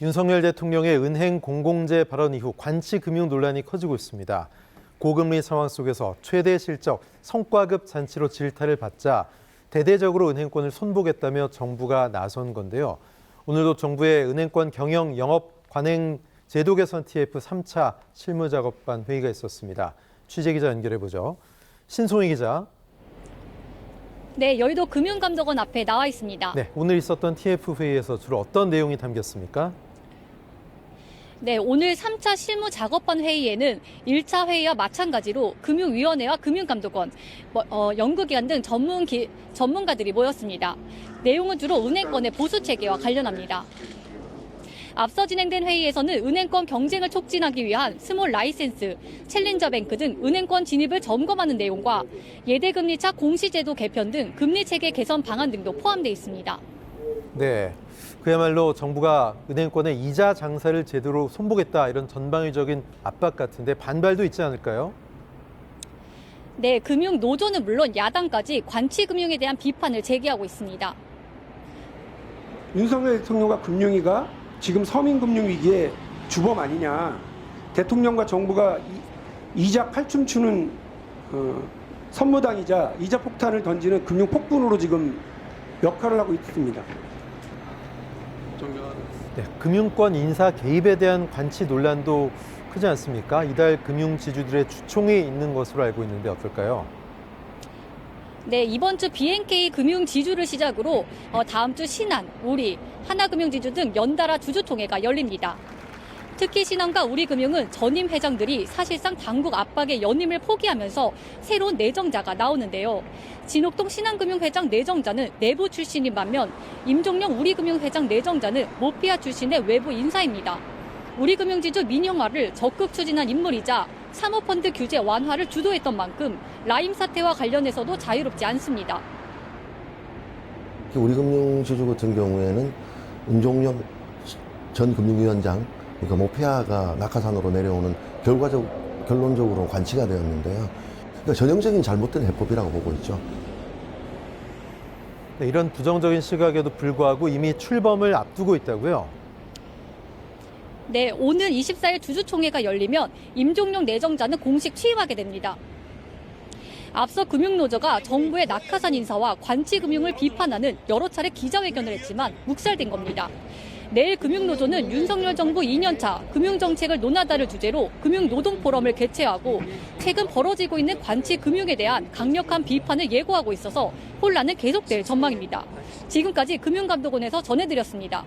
윤석열 대통령의 은행 공공재 발언 이후 관치금융 논란이 커지고 있습니다. 고금리 상황 속에서 최대 실적 성과급 잔치로 질타를 받자 대대적으로 은행권을 손보겠다며 정부가 나선 건데요. 오늘도 정부의 은행권 경영 영업 관행 제도 개선 TF 3차 실무작업반 회의가 있었습니다. 취재기자 연결해보죠. 신송희 기자. 네, 여의도 금융감독원 앞에 나와 있습니다. 네, 오늘 있었던 TF 회의에서 주로 어떤 내용이 담겼습니까? 네, 오늘 3차 실무작업반 회의에는 1차 회의와 마찬가지로 금융위원회와 금융감독원, 연구기관 등 전문가들이 모였습니다. 내용은 주로 은행권의 보수체계와 관련합니다. 앞서 진행된 회의에서는 은행권 경쟁을 촉진하기 위한 스몰 라이센스, 챌린저 뱅크 등 은행권 진입을 점검하는 내용과 예대금리차 공시제도 개편 등 금리체계 개선 방안 등도 포함되어 있습니다. 네, 그야말로 정부가 은행권의 이자 장사를 제대로 손보겠다 이런 전방위적인 압박 같은데 반발도 있지 않을까요? 네, 금융노조는 물론 야당까지 관치금융에 대한 비판을 제기하고 있습니다. 윤석열 대통령과 금융위가 지금 서민금융위기의 주범 아니냐. 대통령과 정부가 이자 칼춤 추는 선무당이자 이자 폭탄을 던지는 금융폭군으로 지금 역할을 하고 있습니다. 네, 금융권 인사 개입에 대한 관치 논란도 크지 않습니까? 이달 금융지주들의 주총이 있는 것으로 알고 있는데 어떨까요? 네, 이번 주 BNK 금융지주를 시작으로 다음 주 신한, 우리, 하나금융지주 등 연달아 주주총회가 열립니다. 특히 신한과 우리금융은 전임 회장들이 사실상 당국 압박에 연임을 포기하면서 새로운 내정자가 나오는데요. 진옥동 신한금융회장 내정자는 내부 출신인 반면 임종영 우리금융회장 내정자는 모피아 출신의 외부 인사입니다. 우리금융지주 민영화를 적극 추진한 인물이자 사모펀드 규제 완화를 주도했던 만큼 라임 사태와 관련해서도 자유롭지 않습니다. 우리금융지주 같은 경우에는 임종영 전 금융위원장, 그러니까 모피아가 낙하산으로 내려오는 결론적으로 관치가 되었는데요. 그러니까 전형적인 잘못된 해법이라고 보고 있죠. 네, 이런 부정적인 시각에도 불구하고 이미 출범을 앞두고 있다고요? 네, 오늘 24일 주주총회가 열리면 임종용 내정자는 공식 취임하게 됩니다. 앞서 금융노조가 정부의 낙하산 인사와 관치금융을 비판하는 여러 차례 기자회견을 했지만 묵살된 겁니다. 내일 금융노조는 윤석열 정부 2년차 금융정책을 논하다를 주제로 금융노동포럼을 개최하고 최근 벌어지고 있는 관치금융에 대한 강력한 비판을 예고하고 있어서 혼란은 계속될 전망입니다. 지금까지 금융감독원에서 전해드렸습니다.